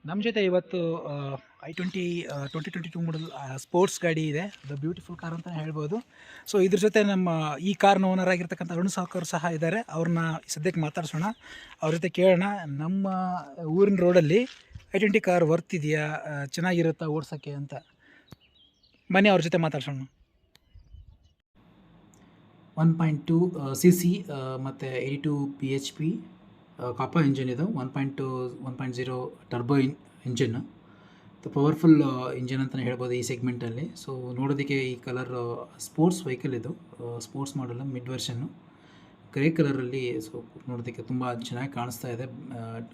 ನಮ್ಮ ಜೊತೆ ಇವತ್ತು i20 2022 ಮಾಡಲ್ ಸ್ಪೋರ್ಟ್ಸ್ ಗಾಡಿ ಇದೆ. ಅದು ಬ್ಯೂಟಿಫುಲ್ ಕಾರ್ ಅಂತಲೇ ಹೇಳ್ಬೋದು. ಸೊ ಇದ್ರ ಜೊತೆ ನಮ್ಮ ಈ ಕಾರ್ನ ಓನರ್ ಆಗಿರ್ತಕ್ಕಂಥ ಅರುಣ್ ಸಾವ್ಕಾರ್ ಸಹ ಇದ್ದಾರೆ. ಅವ್ರನ್ನ ಸದ್ಯಕ್ಕೆ ಮಾತಾಡ್ಸೋಣ, ಅವ್ರ ಜೊತೆ ಕೇಳೋಣ ನಮ್ಮ ಊರಿನ ರೋಡಲ್ಲಿ i20 ಕಾರ್ ವರ್ತ್ ಇದೆಯಾ, ಚೆನ್ನಾಗಿರುತ್ತಾ ಓಡ್ಸೋಕ್ಕೆ ಅಂತ. ಬನ್ನಿ ಅವ್ರ ಜೊತೆ ಮಾತಾಡ್ಸೋಣ. 1.2 cc ಮತ್ತು 82 bhp ಕಾಪಾ ಇಂಜಿನ್ ಇದು. 1.2 1.0 ಟರ್ಬೋ ಇಂಜಿನ್, ಪವರ್ಫುಲ್ ಇಂಜಿನ್ ಅಂತಲೇ ಹೇಳ್ಬೋದು ಈ ಸೆಗ್ಮೆಂಟಲ್ಲಿ. ಸೊ ನೋಡೋದಕ್ಕೆ ಈ ಕಲರ್ ಸ್ಪೋರ್ಟ್ಸ್ ವೆಹಿಕಲ್ ಇದು, ಸ್ಪೋರ್ಟ್ಸ್ ಮಾಡಲ್ ಮಿಡ್ ವರ್ಷನ್ನು ಗ್ರೇ ಕಲರಲ್ಲಿ. ಸೊ ನೋಡೋದಕ್ಕೆ ತುಂಬ ಚೆನ್ನಾಗಿ ಕಾಣಿಸ್ತಾ ಇದೆ.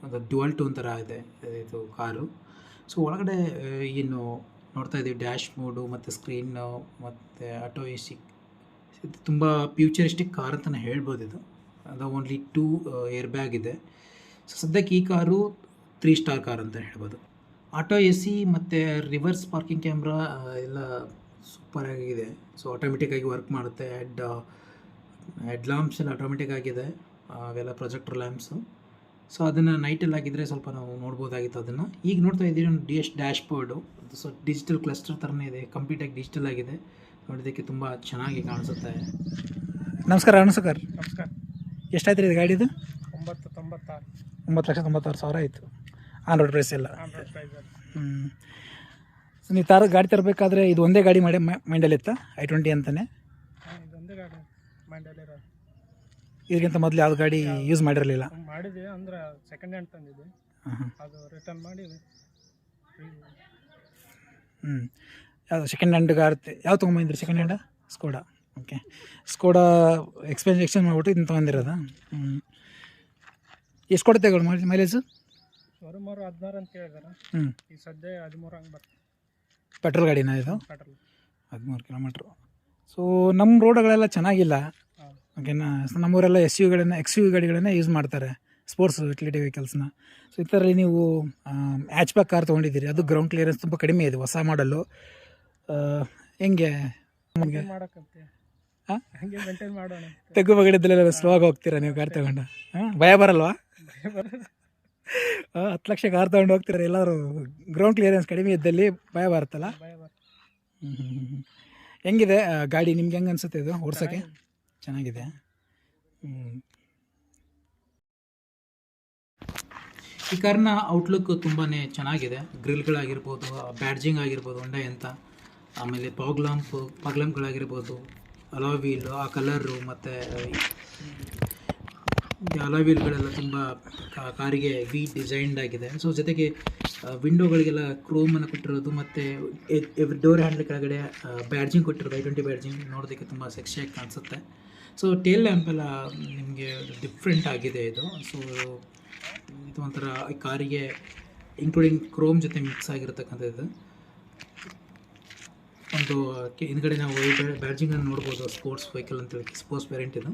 ಒಂದು ಡ್ಯುಯಲ್ ಟೋನ್ ಥರ ಇದೆ ಇದು ಕಾರು. ಸೊ ಒಳಗಡೆ ಏನು ನೋಡ್ತಾ ಇದ್ದೀವಿ, ಡ್ಯಾಶ್ ಮೋಡು ಮತ್ತು ಸ್ಕ್ರೀನು ಮತ್ತು ಆಟೋ ಎಸಿ, ಇದು ತುಂಬ ಫ್ಯೂಚರಿಸ್ಟಿಕ್ ಕಾರ್ ಅಂತಲೇ ಹೇಳ್ಬೋದು. ಇದು ಅದು ಓನ್ಲಿ 2 ಏರ್ ಬ್ಯಾಗ್ ಇದೆ. ಸೊ ಸದ್ಯಕ್ಕೆ ಈ ಕಾರು 3 ಸ್ಟಾರ್ ಕಾರ್ ಅಂತ ಹೇಳ್ಬೋದು. ಆಟೋ ಎ ಸಿ ಮತ್ತು ರಿವರ್ಸ್ ಪಾರ್ಕಿಂಗ್ ಕ್ಯಾಮ್ರಾ ಎಲ್ಲ ಸೂಪರಾಗಿದೆ. ಸೊ ಆಟೋಮೆಟಿಕ್ಕಾಗಿ ವರ್ಕ್ ಮಾಡುತ್ತೆ. ಹೆಡ್ ಲ್ಯಾಂಪ್ಸ್ ಎಲ್ಲ ಆಟೋಮೆಟಿಕ್ ಆಗಿದೆ, ಅವೆಲ್ಲ ಪ್ರೊಜೆಕ್ಟರ್ ಲ್ಯಾಂಪ್ಸು. ಸೊ ಅದನ್ನು ನೈಟಲ್ಲಿ ಆಗಿದ್ದರೆ ಸ್ವಲ್ಪ ನಾವು ನೋಡ್ಬೋದಾಗಿತ್ತು. ಅದನ್ನು ಈಗ ನೋಡ್ತಾ ಇದ್ದೀವಿ ಡ್ಯಾಶ್ ಬೋರ್ಡು. ಅದು ಸೊ ಡಿಜಿಟಲ್ ಕ್ಲಸ್ಟರ್ ಥರನೇ ಇದೆ, ಕಂಪ್ಲೀಟಾಗಿ ಡಿಜಿಟಲ್ ಆಗಿದೆ. ನೋಡೋದಕ್ಕೆ ತುಂಬ ಚೆನ್ನಾಗಿ ಕಾಣಿಸುತ್ತೆ. ನಮಸ್ಕಾರ ಅರುಣ್ ಸರ್. ನಮಸ್ಕಾರ. ಎಷ್ಟಾಯ್ತು ಇದು ಗಾಡಿದು? 9,96,000 ಆಯಿತು ಆನ್ ರೋಡ್ ಪ್ರೈಸ್ ಎಲ್ಲ. ಪ್ರೈಸ್. ಸೊ ನೀವು ಗಾಡಿ ತರಬೇಕಾದ್ರೆ ಇದು ಒಂದೇ ಗಾಡಿ ಮೈಂಡಲ್ಲಿತ್ತಾ i20 ಅಂತಲೇ? ಇದೊಂದೇ ಗಾಡಿ ಮೈಂಡಲ್ಲಿರೋ. ಇದಕ್ಕಿಂತ ಮೊದಲು ಯಾವ್ದು ಗಾಡಿ ಯೂಸ್ ಮಾಡಿರಲಿಲ್ಲ? ಮಾಡಿದ್ವಿ, ಅಂದ್ರೆ ಸೆಕೆಂಡ್ ಹ್ಯಾಂಡ್ ತಂದಿದ್ವಿ, ಅದು ರಿಟರ್ನ್ ಮಾಡಿ. ಯಾವುದು ಸೆಕೆಂಡ್ ಹ್ಯಾಂಡ್ ಕಾರ್ ಯಾವ್ದು ತೊಗೊಂಬಂದಿರಿ? Second hand Skoda. Okay, Skoda exchange ಮಾಡಿಬಿಟ್ಟು ಇದನ್ನು ತೊಗೊಂಡಿರೋದಾ? ಎಷ್ಟು ಕೊಡುತ್ತೆ ಮೈಲೇಜು? ಶೋರೂಮ್ ಅವರು 16 ಅಂತ ಹೇಳಿದಾರೆ. ಈ ಸದ್ಯ 13 ಹಂಗೆ ಬರ್ತದೆ. ಪೆಟ್ರೋಲ್ ಗಾಡಿನ ಇದು? ಪೆಟ್ರೋಲ್. 13 ಕಿಲೋಮೀಟ್ರು. ಸೊ ನಮ್ಮ ರೋಡ್ಗಳೆಲ್ಲ ಚೆನ್ನಾಗಿಲ್ಲ, ಓಕೆನಾ. ಸೊ ನಮ್ಮೂರೆಲ್ಲ XUV ಗಾಡಿಗಳನ್ನೇ ಯೂಸ್ ಮಾಡ್ತಾರೆ, ಸ್ಪೋರ್ಟ್ಸ್ ಯುಟಿಲಿಟಿ ವೆಹಿಕಲ್ಸ್ನ. ಸೊ ಈ ಥರ ನೀವು ಹ್ಯಾಚ್ ಬ್ಯಾಕ್ ಕಾರ್ ತೊಗೊಂಡಿದ್ದೀರಿ, ಅದು ಗ್ರೌಂಡ್ ಕ್ಲಿಯರೆನ್ಸ್ ತುಂಬ ಕಡಿಮೆ ಇದೆ, ಹೊಸ ಮಾಡಲ್ಲು. ಹೆಂಗೆ ನಮಗೆ ಮಾಡೋಕ್ಕಂತೆ ಹಂಗೆ ಮೇಂಟೈನ್ ಮಾಡೋಣ. ತೆಗ್ಗು ಬಗಡಿದ್ದಲ್ಲೆಲ್ಲ ಸ್ಲೋ ಆಗಿ ಹೋಗ್ತೀರಾ ನೀವು ಗಾಡಿ ತೊಗೊಂಡು? ಭಯ ಬರಲ್ವಾ? 10 ಲಕ್ಷ ಕಾರ್ ತೊಗೊಂಡು ಹೋಗ್ತೀರ, ಎಲ್ಲರೂ ಗ್ರೌಂಡ್ ಕ್ಲಿಯರೆನ್ಸ್ ಕಡಿಮೆ ಇದ್ದಲ್ಲಿ ಭಯ ಬರುತ್ತಲ್ಲ? ಹೆಂಗಿದೆ ಗಾಡಿ ನಿಮ್ಗೆ? ಹೆಂಗೆ ಅನಿಸುತ್ತೆ ಇದು ಓಡ್ಸೋಕ್ಕೆ? ಚೆನ್ನಾಗಿದೆ. ಈ ಕಾರ್ನ ಔಟ್ಲುಕ್ ತುಂಬಾ ಚೆನ್ನಾಗಿದೆ. ಗ್ರಿಲ್ಗಳಾಗಿರ್ಬೋದು, ಬ್ಯಾಡ್ಜಿಂಗ್ ಆಗಿರ್ಬೋದು ಹೊಂಡೈ ಅಂತ, ಆಮೇಲೆ ಫಾಗ್ ಲ್ಯಾಂಪ್ಗಳಾಗಿರ್ಬೋದು, ಅಲಾಯ್ ವೀಲು, ಆ ಕಲರು ಮತ್ತು ಅಲಾಯ್ ವೀಲ್ಗಳೆಲ್ಲ ತುಂಬ ಕಾರಿಗೆ ಡಿಸೈನ್ಡ್ ಆಗಿದೆ. ಸೊ ಜೊತೆಗೆ ವಿಂಡೋಗಳಿಗೆಲ್ಲ ಕ್ರೋಮನ್ನು ಕೊಟ್ಟಿರೋದು ಮತ್ತು ಡೋರ್ ಹ್ಯಾಂಡಲ್ ಕೆಳಗಡೆ ಬ್ಯಾಡ್ಜಿಂಗ್ ಕೊಟ್ಟಿರೋದು, i20 ಬ್ಯಾಡ್ಜಿಂಗ್. ನೋಡೋದಕ್ಕೆ ತುಂಬ ಸೆಕ್ಸಿಯಾಗಿ ಕಾಣಿಸುತ್ತೆ. ಸೊ ಟೇಲ್ ಲ್ಯಾಂಪೆಲ್ಲ ನಿಮಗೆ ಡಿಫ್ರೆಂಟ್ ಆಗಿದೆ ಇದು. ಸೊ ಇದು ಒಂಥರ ಈ ಕಾರಿಗೆ ಇನ್ಕ್ಲೂಡಿಂಗ್ ಕ್ರೋಮ್ ಜೊತೆ ಮಿಕ್ಸ್ ಆಗಿರತಕ್ಕಂಥದ್ದು. ಒಂದು ಹಿಂದ್ಗಡೆ ನಾವು ಬ್ಯಾಡ್ಜಿಂಗನ್ನು ನೋಡ್ಬೋದು, ಸ್ಪೋರ್ಟ್ಸ್ ವೆಹಿಕಲ್ ಅಂತೇಳಿ, ಸ್ಪೋರ್ಟ್ಸ್ ವೇರಿಯಂಟ್ ಇದು.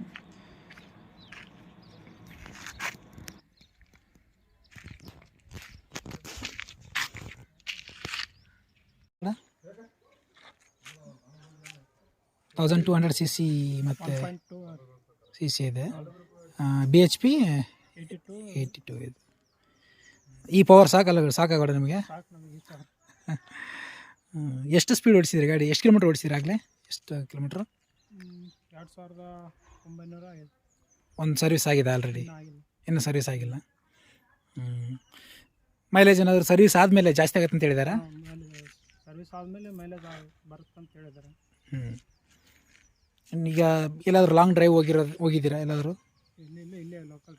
$1200 cc ಮತ್ತು cc ಇದೆ. bhp 82 ಇದು. ಈ ಪವರ್ ಸಾಕಾಗೋಣ ನಿಮಗೆ? ಎಷ್ಟು ಸ್ಪೀಡ್ ಓಡಿಸಿದ್ರಿ ಗಾಡಿ? ಎಷ್ಟು ಕಿಲೋಮೀಟ್ರ್ ಓಡಿಸಿದ್ರಿ ಆಗಲೇ? ಎಷ್ಟು ಕಿಲೋಮೀಟ್ರು? 2,900 ಆಗಿದೆ. ಒಂದು ಸರ್ವಿಸ್ ಆಗಿದೆ ಆಲ್ರೆಡಿ? ಇನ್ನೂ ಸರ್ವಿಸ್ ಆಗಿಲ್ಲ. ಮೈಲೇಜ್ ಏನಾದರೂ ಸರ್ವಿಸ್ ಆದಮೇಲೆ ಜಾಸ್ತಿ ಆಗುತ್ತೆ ಅಂತ ಹೇಳಿದಾರಾ? ಸರ್ವಿಸ್ ಆದಮೇಲೆ ಮೈಲೇಜ್ ಬರುತ್ತೆ ಅಂತ ಹೇಳಿದ್ದಾರೆ. ಈಗ ಎಲ್ಲಾದರೂ ಲಾಂಗ್ ಡ್ರೈವ್ ಹೋಗಿದ್ದೀರಾ ಎಲ್ಲಾದರೂ? ಇಲ್ಲೇ ಲೋಕಲ್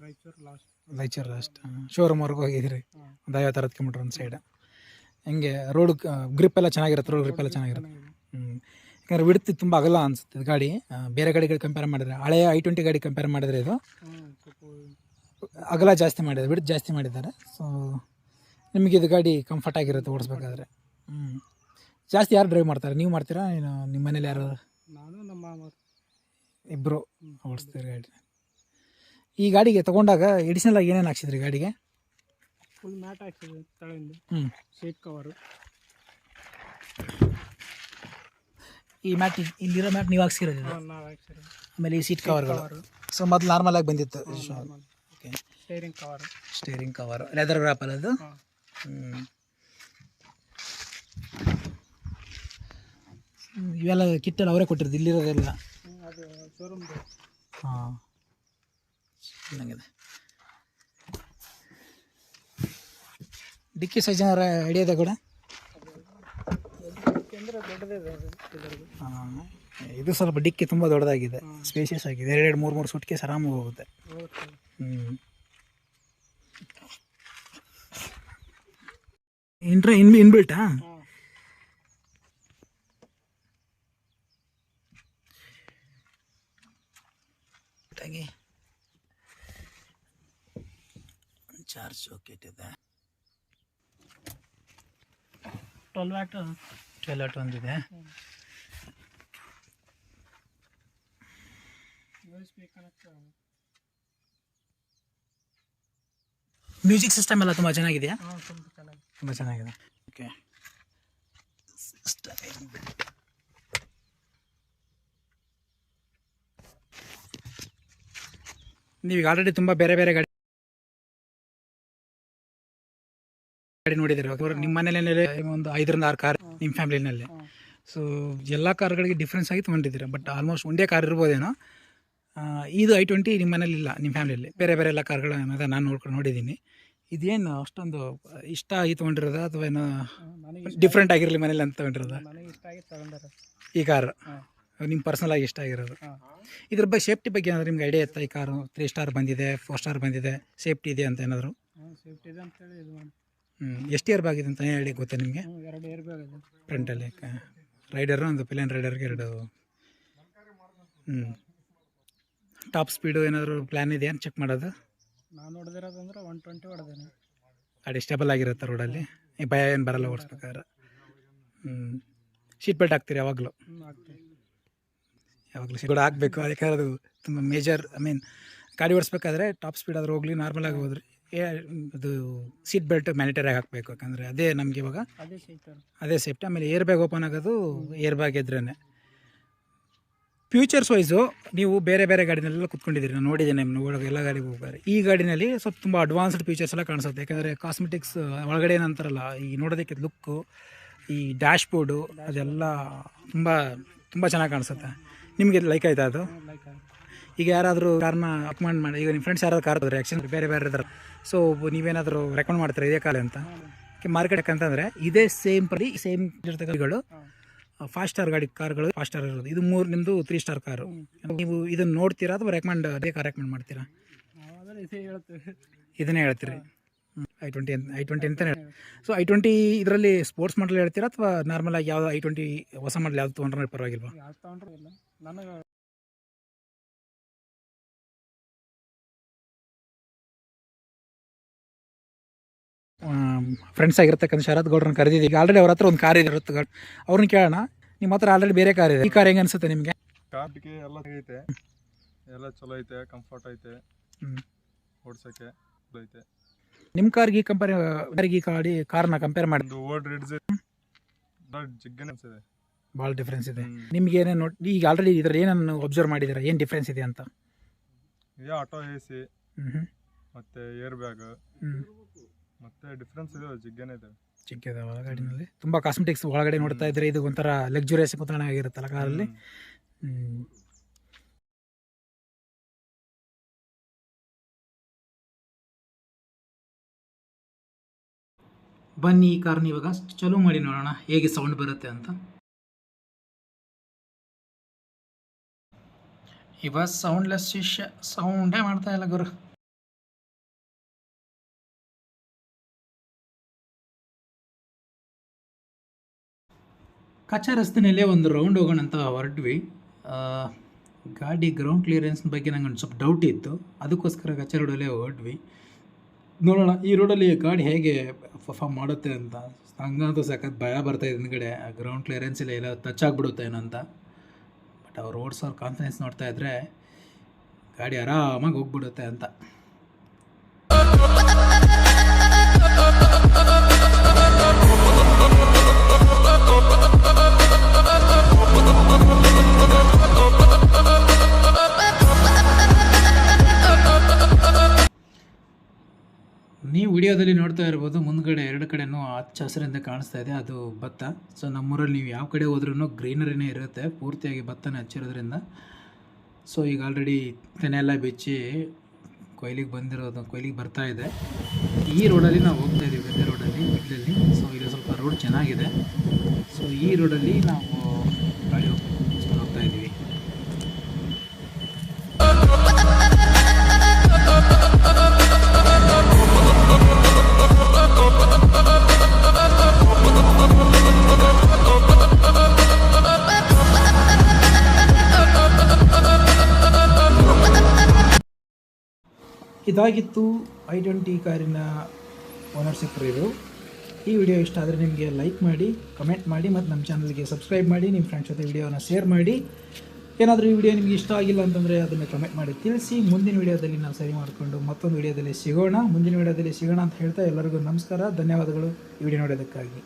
ರಾಯಚೂರು ಲಾಸ್ಟ್ ಶೋರೂಮ್ವರೆಗೂ ಹೋಗಿದ್ದೀರಿ? ಒಂದು 50-60 ಕಿಲೋಮೀಟ್ರ್ ಒಂದು ಸೈಡ್. ಹೆಂಗೆ ರೋಡ್ ಗ್ರಿಪ್ ಎಲ್ಲ ಚೆನ್ನಾಗಿರುತ್ತೆ? ರೋಡ್ ಗ್ರಿಪ್ ಎಲ್ಲ ಚೆನ್ನಾಗಿರುತ್ತೆ. ಯಾಕಂದರೆ ವಿಡ್ತ್ ತುಂಬ ಅಗಲ ಅನಿಸುತ್ತೆ ಗಾಡಿ, ಬೇರೆ ಗಾಡಿಗಳು ಕಂಪೇರ್ ಮಾಡಿದ್ರೆ. ಹಳೆಯ i20 ಗಾಡಿ ಕಂಪೇರ್ ಮಾಡಿದ್ರೆ ಇದು ಅಗಲ ಜಾಸ್ತಿ ಮಾಡಿದ್ದಾರೆ, ವಿಡ್ತ್ ಜಾಸ್ತಿ ಮಾಡಿದ್ದಾರೆ. ಸೊ ನಿಮಗೆ ಇದು ಗಾಡಿ ಕಂಫರ್ಟ್ ಆಗಿರುತ್ತೆ ಓಡಿಸ್ಬೇಕಾದ್ರೆ. ಜಾಸ್ತಿ ಯಾರು ಡ್ರೈವ್ ಮಾಡ್ತಾರೆ? ನೀವು ಮಾಡ್ತೀರಾ? ನಿಮ್ಮ ಮನೇಲಿ ಯಾರು? ನಾನು ನಮ್ಮ ಇಬ್ಬರು ಓಡಿಸ್ತೀರಿ ಗಾಡಿ. ಈ ಗಾಡಿಗೆ ತೊಗೊಂಡಾಗ ಎಡಿಷನಲ್ ಆಗಿ ಏನೇನು ಹಾಕ್ಸಿದ್ರಿ ಗಾಡಿಗೆ? ಫುಲ್ ಮ್ಯಾಟ್ ಹಾಕ್ಸಿದ್ವಿ ತಳಿಂದ, ಸೀಟ್ ಕವರು. ಈ ಮ್ಯಾಟ್, ಇಲ್ಲಿರೋ ಮ್ಯಾಟ್ ನೀವು ಹಾಕ್ಸಿರೋದು? ನಾವು ಹಾಕ್ಸಿರೋದು. ಆಮೇಲೆ ಈ ಸೀಟ್ ಕವರ್ಗಳು ಸೊ ಮೊದಲು ನಾರ್ಮಲ್ ಆಗಿ ಬಂದಿತ್ತು. ಓಕೆ. ಸ್ಟೇರಿಂಗ್ ಕವರ್ ಲೆದರ್ ವ್ರಾಪಲ್ಲ ಅದು? ಇವೆಲ್ಲ ಕಿಟ್ಟೆಲ್ಲ ಅವರೇ ಕೊಟ್ಟಿರೋದು ಇಲ್ಲಿರೋದೆಲ್ಲ. ಅದು ಶೋರೂಮ್ದು. ಹಾಂ, ಚೆನ್ನಾಗಿದೆ. ಡಿಕ್ಕಿ ಸೈಜ್ ಏನಾರ ಐಡಿಯಾ ಇದೆ ಕೂಡ? ಅಂದರೆ ದೊಡ್ಡದೇ ಇದೆ ಅದು ಇದರದ್ದು. ಹಾಂ, ಇದು ಸ್ವಲ್ಪ ಡಿಕ್ಕಿ ತುಂಬ ದೊಡ್ಡದಾಗಿದೆ, ಸ್ಪೇಷಿಯಸ್ ಆಗಿದೆ. 2-3 ಸೂಟ್ ಕೇಸ್ ಆರಾಮಾಗಿ ಹೋಗುತ್ತೆ. ಹೋಗುತ್ತೆ. ಇನ್ಬಿಲ್ಟಾ? ಹಾಂ. ಚಾರ್ಜ್ ಸಾಕೆಟ್ ಇದೆ, 12 ವ್ಯಾಟ್. 12 ವಾಟ್ ಒಂದಿದೆ. USB connect. ಮ್ಯೂಸಿಕ್ ಸಿಸ್ಟಮ್ ಎಲ್ಲ ತುಂಬ ಚೆನ್ನಾಗಿದೆಯಾ? ಹಾಂ, ತುಂಬ ಚೆನ್ನಾಗಿ. ತುಂಬ ಚೆನ್ನಾಗಿದೆ. ಓಕೆ, ನೀವೀಗ ಆಲ್ರೆಡಿ ತುಂಬ ಬೇರೆ ಬೇರೆ ಗಾಡಿ ನೋಡಿದ್ದೀರಿ. ನಿಮ್ಮ ಮನೇಲಿ ಒಂದು 5-6 ಕಾರ್ ನಿಮ್ಮ ಫ್ಯಾಮಿಲಿನಲ್ಲಿ. ಸೊ ಎಲ್ಲ ಕಾರ್ಗಳಿಗೆ ಡಿಫ್ರೆನ್ಸ್ ಆಗಿ ತೊಗೊಂಡಿದ್ದೀರಾ, ಬಟ್ ಆಲ್ಮೋಸ್ಟ್ ಒಂದೇ ಕಾರ್ ಇರ್ಬೋದೇನೋ. ಇದು i20 ನಿಮ್ಮ ಮನೇಲಿ ಇಲ್ಲ, ನಿಮ್ಮ ಫ್ಯಾಮಿಲಿಯಲ್ಲಿ ಬೇರೆ ಬೇರೆ ಎಲ್ಲ ಕಾರ್ಗಳು ಅದೇ ನಾನು ನೋಡಿದ್ದೀನಿ. ಇದೇನು ಅಷ್ಟೊಂದು ಇಷ್ಟ ಆಗಿ ತೊಗೊಂಡಿರೋದ ಅಥವಾ ಏನೋ ಡಿಫ್ರೆಂಟ್ ಆಗಿರಲಿ ಮನೇಲಿ ಅಂತ ತೊಗೊಂಡಿರೋದ? ನನಗೆ ಇಷ್ಟ ಆಗಿ ತಗೊಂಡಿರೋದು ಈ ಕಾರು ನಿಮ್ಮ ಪರ್ಸನಲ್ ಆಗಿ ಇಷ್ಟ ಆಗಿರೋದು. ಇದ್ರ ಬಗ್ಗೆ ಸೇಫ್ಟಿ ಬಗ್ಗೆ ಏನಾದರೂ ನಿಮ್ಗೆ ಐಡಿಯಾ ಇತ್ತಾ? ಈ ಕಾರು 3 ಸ್ಟಾರ್ ಬಂದಿದೆ, 4 ಸ್ಟಾರ್ ಬಂದಿದೆ, ಸೇಫ್ಟಿ ಇದೆ ಅಂತ ಏನಾದರೂ? ಸೇಫ್ಟಿ ಇದೆ ಅಂತೇಳಿ ಇದು ಮಾಡಿ. ಎಷ್ಟು ಇಯರ್ ಬಾಗಿದೆ ಅಂತ ಹೇಳಿ ಗೊತ್ತಾ ನಿಮಗೆ? 2 ಏರ್ ಬ್ಯಾಗ್ ಇದೆ ಫ್ರಂಟಲ್ಲಿ. ರೈಡರು ಒಂದು ಪ್ಲೇನ್ ರೈಡರ್ಗೆ 2. ಟಾಪ್ ಸ್ಪೀಡು ಏನಾದರೂ ಪ್ಲ್ಯಾನ್ ಇದೆಯಾ ಚೆಕ್ ಮಾಡೋದು? ನಾನು ಹೊಡೆದಿರೋದಂದ್ರೆ 120 ಹೊಡೆದೇನೆ. ಗಾಡಿ ಸ್ಟೇಬಲ್ ಆಗಿರುತ್ತೆ ರೋಡಲ್ಲಿ, ಭಯ ಏನು ಬರಲ್ಲ ಓಡಿಸ್ಬೇಕಾದ್ರೆ. ಸೀಟ್ ಬೆಲ್ಟ್ ಹಾಕ್ತೀರಿ ಯಾವಾಗಲೂ? ಆಗ್ತದೆ. ಯಾವಾಗಲೂ ಸೀಟ್ ಕೂಡ ಹಾಕಬೇಕು, ಅದಕ್ಕೆ ಅದು ತುಂಬ ಮೇಜರ್. ಗಾಡಿ ಓಡಿಸ್ಬೇಕಾದ್ರೆ ಟಾಪ್ ಸ್ಪೀಡ್ ಆದರೂ ಹೋಗಲಿ, ನಾರ್ಮಲಾಗಿ ಹೋದ್ರಿ ಅದು ಸೀಟ್ ಬೆಲ್ಟ್ ಮ್ಯಾಂಡೇಟರಿ ಹಾಕಬೇಕು. ಯಾಕಂದರೆ ಅದೇ ನಮಗೆ ಇವಾಗ ಅದೇ ಸೇಫ್ಟಿ. ಆಮೇಲೆ ಏರ್ ಬ್ಯಾಗ್ ಓಪನ್ ಆಗೋದು ಏರ್ ಬ್ಯಾಗ್ ಇದ್ರೇ. ಫ್ಯೂಚರ್ಸ್ ವೈಸು ನೀವು ಬೇರೆ ಬೇರೆ ಗಾಡಿನೆಲ್ಲ ಕುತ್ಕೊಂಡಿದ್ದೀರಿ, ನಾನು ನೋಡಿದ್ದೇನೆ ಒಳಗೆ ಎಲ್ಲ ಗಾಡಿಗೆ ಹೋಗ್ತಾರೆ. ಈ ಗಾಡಿನಲ್ಲಿ ಸ್ವಲ್ಪ ತುಂಬ ಅಡ್ವಾನ್ಸ್ಡ್ ಫೀಚರ್ಸ್ ಎಲ್ಲ ಕಾಣಿಸುತ್ತೆ. ಯಾಕಂದರೆ ಕಾಸ್ಮೆಟಿಕ್ಸ್ ಒಳಗಡೆ ಏನಂತಾರಲ್ಲ, ಈ ನೋಡೋದಕ್ಕೆ ಲುಕ್ಕು, ಈ ಡ್ಯಾಶ್ ಬೋರ್ಡು ಅದೆಲ್ಲ ತುಂಬ ತುಂಬ ಚೆನ್ನಾಗಿ ಕಾಣಿಸುತ್ತೆ. ನಿಮಗೆ ಲೈಕ್ ಆಯ್ತಾ ಅದು? ಈಗ ಯಾರಾದರೂ ಕಾರ್ನ ಅಕ್ಮೆಂಡ್ ಮಾಡಿ, ಈಗ ನಿಮ್ಮ ಫ್ರೆಂಡ್ಸ್ ಯಾರಾದ್ರು ಕಾರ್ ಇದ್ದಾರೆ ಆ್ಯಕ್ಚುಲಿ ಬೇರೆ ಬೇರೆ ಇದ್ದಾರೆ, ಸೊ ನೀವೇನಾದರೂ ರೆಕಮೆಂಡ್ ಮಾಡ್ತೀರಾ ಇದೇ ಕಾರ್ ಅಂತ? ಮಾರ್ಕೆಟ್ ಯಾಕಂತಂದರೆ ಇದೇ ಸೇಮ್ ಇರ್ತಕ್ಕಂಥಗಳು 5 ಸ್ಟಾರ್ ಕಾರ್ಗಳು 5 ಸ್ಟಾರ್ ಇರೋದು. ಇದು ನಿಮ್ಮದು 3 ಸ್ಟಾರ್ ಕಾರು. ನೀವು ಇದನ್ನು ನೋಡ್ತೀರಾ ಅಥವಾ ಅದೇ ಕಾರ್ ರೆಕಮೆಂಡ್ ಮಾಡ್ತೀರಾ? ಇದನ್ನೇ ಹೇಳ್ತೀರಿ. i20 ಅಂತಲೇ. ಸೊ i20 ಇದರಲ್ಲಿ ಸ್ಪೋರ್ಟ್ಸ್ ಮಾಡಲ್ ಹೇಳ್ತೀರಾ ಅಥವಾ ನಾರ್ಮಲ್ ಆಗಿ ಯಾವುದು i20 ಹೊಸ ಮಾಡಲ್ ಯಾವ್ದು ತೊಗೊಂಡ್ರೆ ಪರವಾಗಿಲ್ವಾ? ಫ್ರೆಂಡ್ಸ್ ಆಗಿರ್ತಕ್ಕಂಥ ಶರತ್ ಗೌಡ್ರನ್ನ ಕರೆದಿದ್ದೀವಿ. ಈಗ ಆಲ್ರೆಡಿ ಅವ್ರ ಹತ್ರ ಒಂದು ಕಾರ್ ಇದೆ, ಅವ್ರನ್ನ ಕೇಳೋಣ. ನಿಮ್ಮ ಹತ್ರ ಆಲ್ರೆಡಿ ಬೇರೆ ಕಾರ್ ಇದೆ, ಈ ಕಾರ್ ಹೆಂಗೆ ಅನಿಸುತ್ತೆ ನಿಮಗೆ? ಕಾರ್ಗೆ ಎಲ್ಲ ಐತೆ, ಎಲ್ಲ ಚಲೋ ಐತೆ, ಕಂಫರ್ಟ್ ಐತೆ, ಓಡ್ಸೋಕ್ಕೆ ಐತೆ. ನಿಮ್ಮ ಕಾರ್ಗೆ ಕಾರ್ನ ಕಂಪೇರ್ ಮಾಡಿ ಓಲ್ಡ್ ರೇಟ್ಸ್ ಜಿಗ್ಗನೆ ಅನ್ಸಿದೆ, ಭಾಳ ಡಿಫ್ರೆನ್ಸ್ ಇದೆ. ನಿಮ್ಗೆ ಏನೇನು ನೋಡಿ ಈಗ ಆಲ್ರೆಡಿ ಇದ್ರಲ್ಲಿ ಏನನ್ನು ಅಬ್ಸರ್ವ್ ಮಾಡಿದ್ದೀರಾ, ಏನು ಡಿಫ್ರೆನ್ಸ್ ಇದೆ ಅಂತ? ಈಗ ಆಟೋ AC ಮತ್ತು ಏರ್ ಬ್ಯಾಗ್ ಮತ್ತೆ ಡಿಫ್ರೆನ್ಸ್ ಇದೆ, ಜಿಗ್ಗನೆ ಇದೆ. ಚಿಕ್ಕದ ಗಾಡಿನಲ್ಲಿ ತುಂಬ ಕಾಸ್ಮೆಟಿಕ್ಸ್ ಒಳಗಡೆ ನೋಡ್ತಾ ಇದ್ರೆ ಇದು ಒಂಥರ ಲಕ್ಸುರಿಯಸ್ ಕುತರಣ ಆಗಿರುತ್ತಲ್ಲ ಕಾರಲ್ಲಿ. ಬನ್ನಿ ಈ ಕಾರ್ನ ಇವಾಗ ಚಲೋ ಮಾಡಿ ನೋಡೋಣ ಹೇಗೆ ಸೌಂಡ್ ಬರುತ್ತೆ ಅಂತ. ಇವಾಗ ಸೌಂಡ್ಲೆಸ್ ಸೌಂಡೇ ಮಾಡ್ತಾ ಇಲ್ಲ ಗುರು. ಕಚ್ಚಾ ರಸ್ತೆಯಲ್ಲೇ ಒಂದು ರೌಂಡ್ ಹೋಗೋಣ ಅಂತ ಹೊರಟ್ವಿ. ಗಾಡಿ ಗ್ರೌಂಡ್ ಕ್ಲಿಯರೆನ್ಸ್ ಬಗ್ಗೆ ನಂಗೆ ಒಂದು ಸ್ವಲ್ಪ ಡೌಟ್ ಇತ್ತು, ಅದಕ್ಕೋಸ್ಕರ ಕಚ್ಚಾ ರೋಡಲ್ಲೇ ಹೊರಟ್ವಿ. ನೋಡೋಣ ಈ ರೋಡಲ್ಲಿ ಗಾಡಿ ಹೇಗೆ ಪರ್ಫಾರ್ಮ್ ಮಾಡುತ್ತೆ ಅಂತ. ಹಂಗಂತೂ ಸಖತ್ ಭಯ ಬರ್ತಾಯಿದೆ ಹಿಂದ್ಗಡೆ, ಗ್ರೌಂಡ್ ಕ್ಲಿಯರೆನ್ಸ್ ಎಲ್ಲ ಟಚ್ ಆಗಿಬಿಡುತ್ತೆ ಏನೋ ಅಂತ. ಬಟ್ ಅವ್ರು ಓಡಿಸೋರು ಕಾನ್ಫಿಡೆನ್ಸ್ ನೋಡ್ತಾ ಇದ್ದರೆ ಗಾಡಿ ಆರಾಮಾಗಿ ಹೋಗ್ಬಿಡುತ್ತೆ ಅಂತ. ನೀವು ವಿಡಿಯೋ ವಿಡಿಯೋದಲ್ಲಿ ನೋಡ್ತಾ ಇರ್ಬೋದು ಮುಂದ್ಗಡೆ 2 ಕಡೆನೂ ಹಚ್ಚ ಹಸಿರಿಂದ ಕಾಣಿಸ್ತಾ ಇದೆ, ಅದು ಭತ್ತ. ಸೊ ನಮ್ಮೂರಲ್ಲಿ ನೀವು ಯಾವ ಕಡೆ ಹೋದ್ರೂ ಗ್ರೀನರಿನೇ ಇರುತ್ತೆ, ಪೂರ್ತಿಯಾಗಿ ಭತ್ತನೇ ಹಚ್ಚಿರೋದ್ರಿಂದ. ಸೊ ಈಗ ಆಲ್ರೆಡಿ ತೆನೆ ಎಲ್ಲ ಬಿಚ್ಚಿ ಕೊಯ್ಲಿಗೆ ಬರ್ತಾ ಇದೆ. ಈ ರೋಡಲ್ಲಿ ನಾವು ಹೋಗ್ತಾ ಇದ್ದೀವಿ, ಗದ್ದೆ ರೋಡಲ್ಲಿ ಮಿಡ್ಲಲ್ಲಿ. ಸೊ ಇಲ್ಲಿ ಸ್ವಲ್ಪ ರೋಡ್ ಚೆನ್ನಾಗಿದೆ. ಸೊ ಈ ರೋಡಲ್ಲಿ ನಾವು ಗಾಡಿ ಹೋಗ್ತಾ ಇದ್ದೀವಿ. ಇದಾಗಿತ್ತು i20 ಕಾರಿನ ಓನರ್ಶಿಪ್ ರಿವ್ಯೂ. ಈ ವಿಡಿಯೋ ಇಷ್ಟ ಆದರೆ ನಿಮಗೆ ಲೈಕ್ ಮಾಡಿ, ಕಮೆಂಟ್ ಮಾಡಿ ಮತ್ತು ನಮ್ಮ ಚಾನಲ್ಗೆ ಸಬ್ಸ್ಕ್ರೈಬ್ ಮಾಡಿ, ನಿಮ್ಮ ಫ್ರೆಂಡ್ಸ್ ಜೊತೆ ವಿಡಿಯೋನ ಶೇರ್ ಮಾಡಿ. ಏನಾದರೂ ಈ ವಿಡಿಯೋ ನಿಮಗೆ ಇಷ್ಟ ಆಗಿಲ್ಲ ಅಂತಂದರೆ ಅದನ್ನು ಕಮೆಂಟ್ ಮಾಡಿ ತಿಳಿಸಿ. ಮುಂದಿನ ವಿಡಿಯೋದಲ್ಲಿ ನಾವು ಸರಿ ಮಾಡಿಕೊಂಡು ಮತ್ತೊಂದು ವಿಡಿಯೋದಲ್ಲಿ ಸಿಗೋಣ ಅಂತ ಹೇಳ್ತಾ ಎಲ್ಲರಿಗೂ ನಮಸ್ಕಾರ, ಧನ್ಯವಾದಗಳು ಈ ವಿಡಿಯೋ ನೋಡೋದಕ್ಕಾಗಿ.